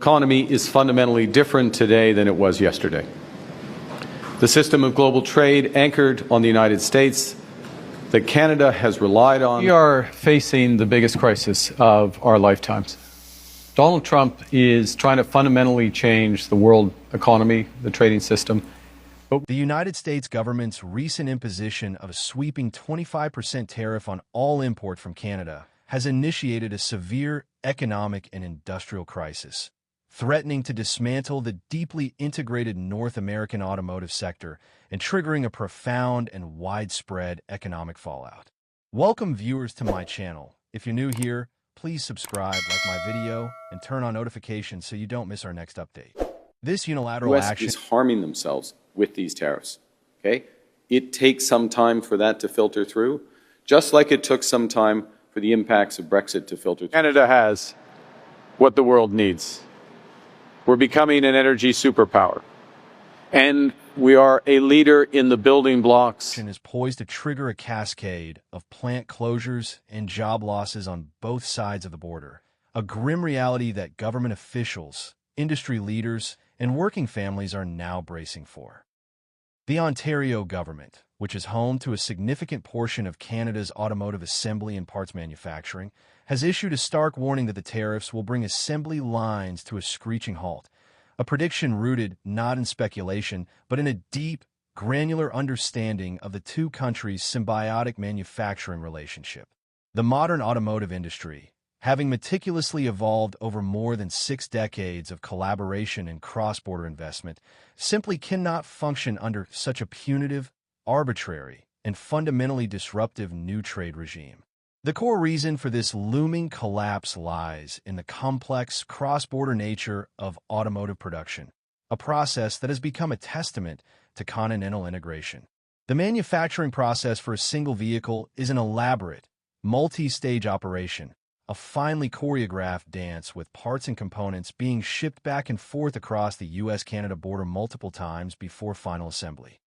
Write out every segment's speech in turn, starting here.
Economy is fundamentally different today than it was yesterday. The system of global trade anchored on the United States that Canada has relied on. We are facing the biggest crisis of our lifetimes. Donald Trump is trying to fundamentally change the world economy, the trading system. The United States government's recent imposition of a sweeping 25% tariff on all import from Canada has initiated a severe economic and industrial crisis, threatening to dismantle the deeply integrated North American automotive sector and triggering a profound and widespread economic fallout. Welcome viewers to my channel. If you're new here, please subscribe, like my video, and turn on notifications so you don't miss our next update. This unilateral action is harming themselves with these tariffs. Okay? It takes some time for that to filter through, just like it took some time for the impacts of Brexit to filter through. Canada has what the world needs. We're becoming an energy superpower, and we are a leader in the building blocks. Is poised to trigger a cascade of plant closures and job losses on both sides of the border, a grim reality that government officials, industry leaders, and working families are now bracing for. The Ontario government, which is home to a significant portion of Canada's automotive assembly and parts manufacturing, has issued a stark warning that the tariffs will bring assembly lines to a screeching halt, a prediction rooted not in speculation, but in a deep, granular understanding of the two countries' symbiotic manufacturing relationship. The modern automotive industry, having meticulously evolved over more than 6 decades of collaboration and cross-border investment, simply cannot function under such a punitive, arbitrary, and fundamentally disruptive new trade regime. The core reason for this looming collapse lies in the complex cross-border nature of automotive production, a process that has become a testament to continental integration. The manufacturing process for a single vehicle is an elaborate, multi-stage operation, a finely choreographed dance with parts and components being shipped back and forth across the U.S.-Canada border multiple times before final assembly.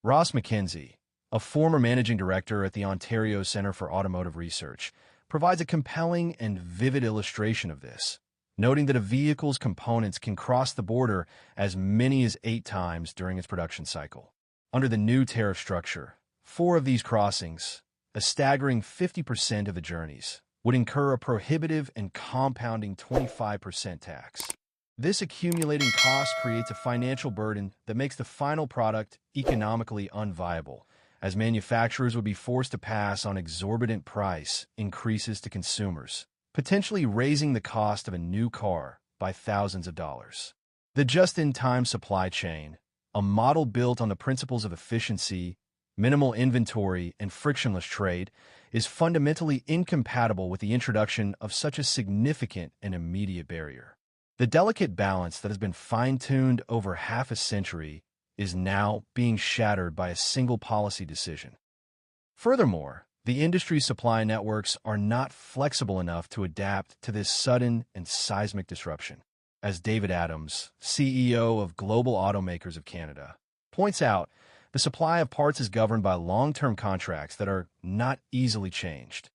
Ross McKenzie, a former managing director at the Ontario Centre for Automotive Research, provides a compelling and vivid illustration of this, noting that a vehicle's components can cross the border as many as 8 times during its production cycle. Under the new tariff structure, 4 of these crossings, a staggering 50% of the journeys, would incur a prohibitive and compounding 25% tax. This accumulating cost creates a financial burden that makes the final product economically unviable, as manufacturers would be forced to pass on exorbitant price increases to consumers, potentially raising the cost of a new car by thousands of dollars. The just-in-time supply chain, a model built on the principles of efficiency, minimal inventory, and frictionless trade, is fundamentally incompatible with the introduction of such a significant and immediate barrier. The delicate balance that has been fine-tuned over half a century is now being shattered by a single policy decision. Furthermore, the industry's supply networks are not flexible enough to adapt to this sudden and seismic disruption. As David Adams, CEO of Global Automakers of Canada, points out, the supply of parts is governed by long-term contracts that are not easily changed.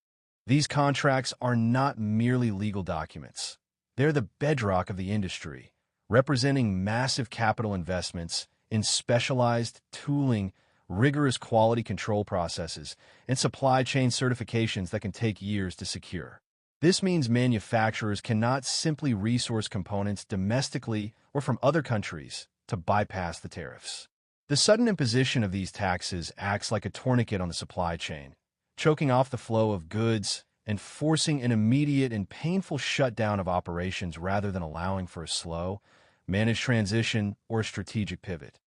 These contracts are not merely legal documents. They're the bedrock of the industry, representing massive capital investments in specialized tooling, rigorous quality control processes, and supply chain certifications that can take years to secure. This means manufacturers cannot simply resource components domestically or from other countries to bypass the tariffs. The sudden imposition of these taxes acts like a tourniquet on the supply chain, choking off the flow of goods and forcing an immediate and painful shutdown of operations rather than allowing for a slow, managed transition or a strategic pivot.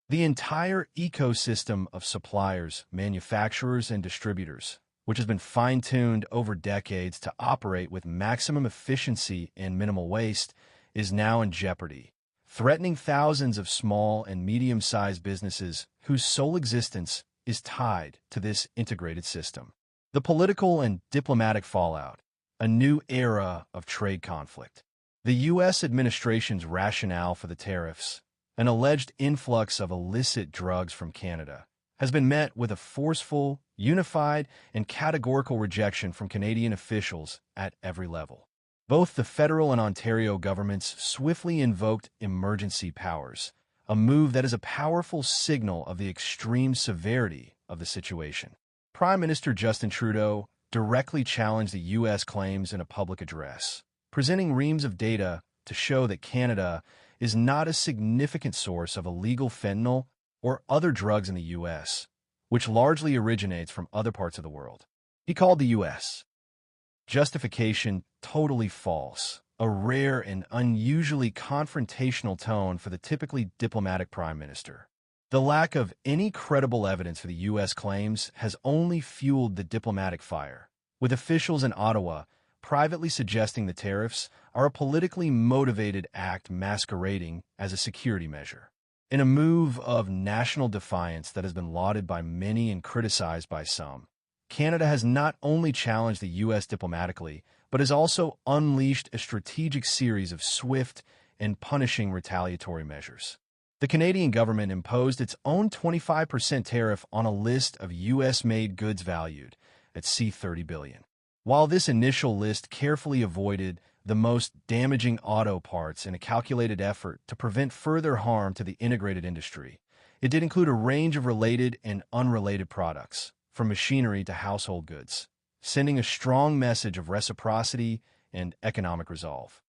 The entire ecosystem of suppliers, manufacturers, and distributors, which has been fine-tuned over decades to operate with maximum efficiency and minimal waste, is now in jeopardy, threatening thousands of small and medium-sized businesses whose sole existence is tied to this integrated system. The political and diplomatic fallout, a new era of trade conflict. The U.S. administration's rationale for the tariffs, an alleged influx of illicit drugs from Canada, has been met with a forceful, unified, and categorical rejection from Canadian officials at every level. Both the federal and Ontario governments swiftly invoked emergency powers, a move that is a powerful signal of the extreme severity of the situation. Prime Minister Justin Trudeau directly challenged the U.S. claims in a public address, presenting reams of data to show that Canada is not a significant source of illegal fentanyl or other drugs in the U.S., which largely originates from other parts of the world. He called the U.S. justification totally false, a rare and unusually confrontational tone for the typically diplomatic prime minister. The lack of any credible evidence for the U.S. claims has only fueled the diplomatic fire, with officials in Ottawa privately suggesting the tariffs are a politically motivated act masquerading as a security measure. In a move of national defiance that has been lauded by many and criticized by some, Canada has not only challenged the U.S. diplomatically, but has also unleashed a strategic series of swift and punishing retaliatory measures. The Canadian government imposed its own 25% tariff on a list of U.S.-made goods valued at $30 billion. While this initial list carefully avoided the most damaging auto parts in a calculated effort to prevent further harm to the integrated industry, it did include a range of related and unrelated products, from machinery to household goods, sending a strong message of reciprocity and economic resolve.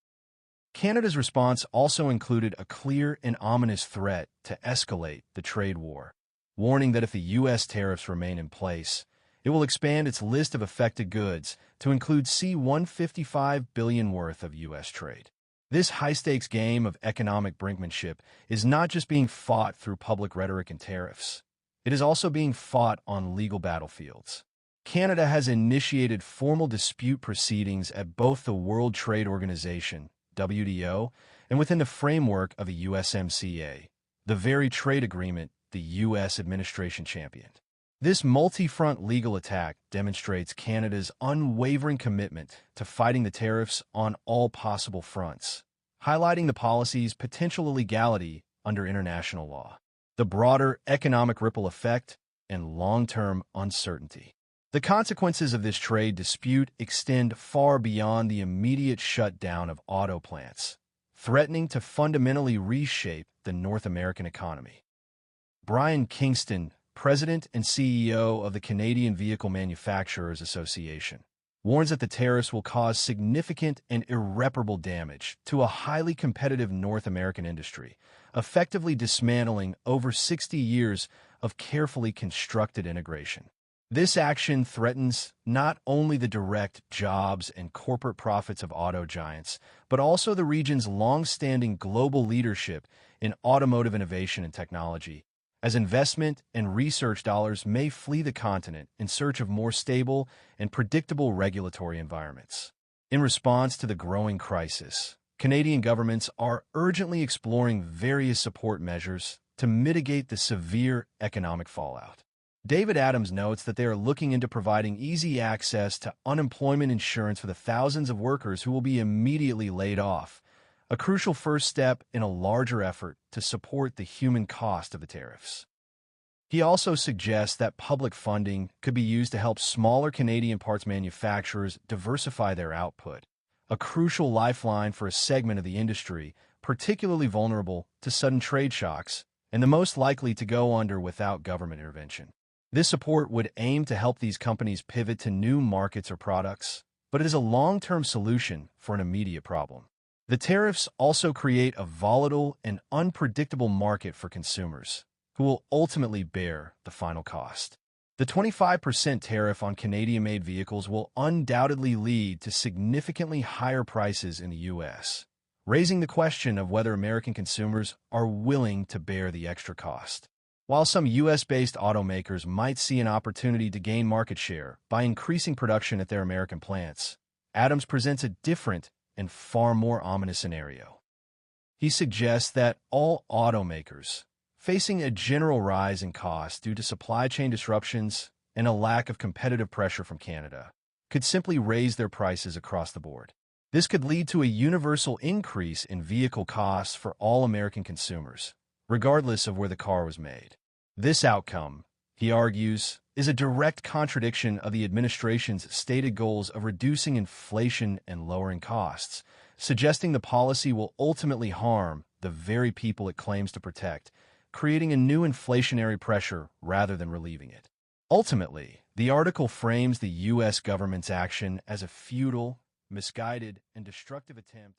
Canada's response also included a clear and ominous threat to escalate the trade war, warning that if the U.S. tariffs remain in place, it will expand its list of affected goods to include $155 billion worth of U.S. trade. This high-stakes game of economic brinkmanship is not just being fought through public rhetoric and tariffs. It is also being fought on legal battlefields. Canada has initiated formal dispute proceedings at both the World Trade Organization, WTO, and within the framework of the USMCA, the very trade agreement the U.S. administration championed. This multi-front legal attack demonstrates Canada's unwavering commitment to fighting the tariffs on all possible fronts, highlighting the policy's potential illegality under international law, the broader economic ripple effect, and long-term uncertainty. The consequences of this trade dispute extend far beyond the immediate shutdown of auto plants, threatening to fundamentally reshape the North American economy. Brian Kingston, President and CEO of the Canadian Vehicle Manufacturers Association, warns that the tariffs will cause significant and irreparable damage to a highly competitive North American industry, effectively dismantling over 60 years of carefully constructed integration. This action threatens not only the direct jobs and corporate profits of auto giants, but also the region's long-standing global leadership in automotive innovation and technology, as investment and research dollars may flee the continent in search of more stable and predictable regulatory environments. In response to the growing crisis, Canadian governments are urgently exploring various support measures to mitigate the severe economic fallout. David Adams notes that they are looking into providing easy access to unemployment insurance for the thousands of workers who will be immediately laid off, a crucial first step in a larger effort to support the human cost of the tariffs. He also suggests that public funding could be used to help smaller Canadian parts manufacturers diversify their output, a crucial lifeline for a segment of the industry particularly vulnerable to sudden trade shocks and the most likely to go under without government intervention. This support would aim to help these companies pivot to new markets or products, but it is a long-term solution for an immediate problem. The tariffs also create a volatile and unpredictable market for consumers, who will ultimately bear the final cost. The 25% tariff on Canadian-made vehicles will undoubtedly lead to significantly higher prices in the U.S., raising the question of whether American consumers are willing to bear the extra cost. While some U.S.-based automakers might see an opportunity to gain market share by increasing production at their American plants, Adams presents a different and far more ominous scenario. He suggests that all automakers, facing a general rise in costs due to supply chain disruptions and a lack of competitive pressure from Canada, could simply raise their prices across the board. This could lead to a universal increase in vehicle costs for all American consumers, regardless of where the car was made. This outcome, he argues, is a direct contradiction of the administration's stated goals of reducing inflation and lowering costs, suggesting the policy will ultimately harm the very people it claims to protect, creating a new inflationary pressure rather than relieving it. Ultimately, the article frames the U.S. government's action as a futile, misguided, and destructive attempt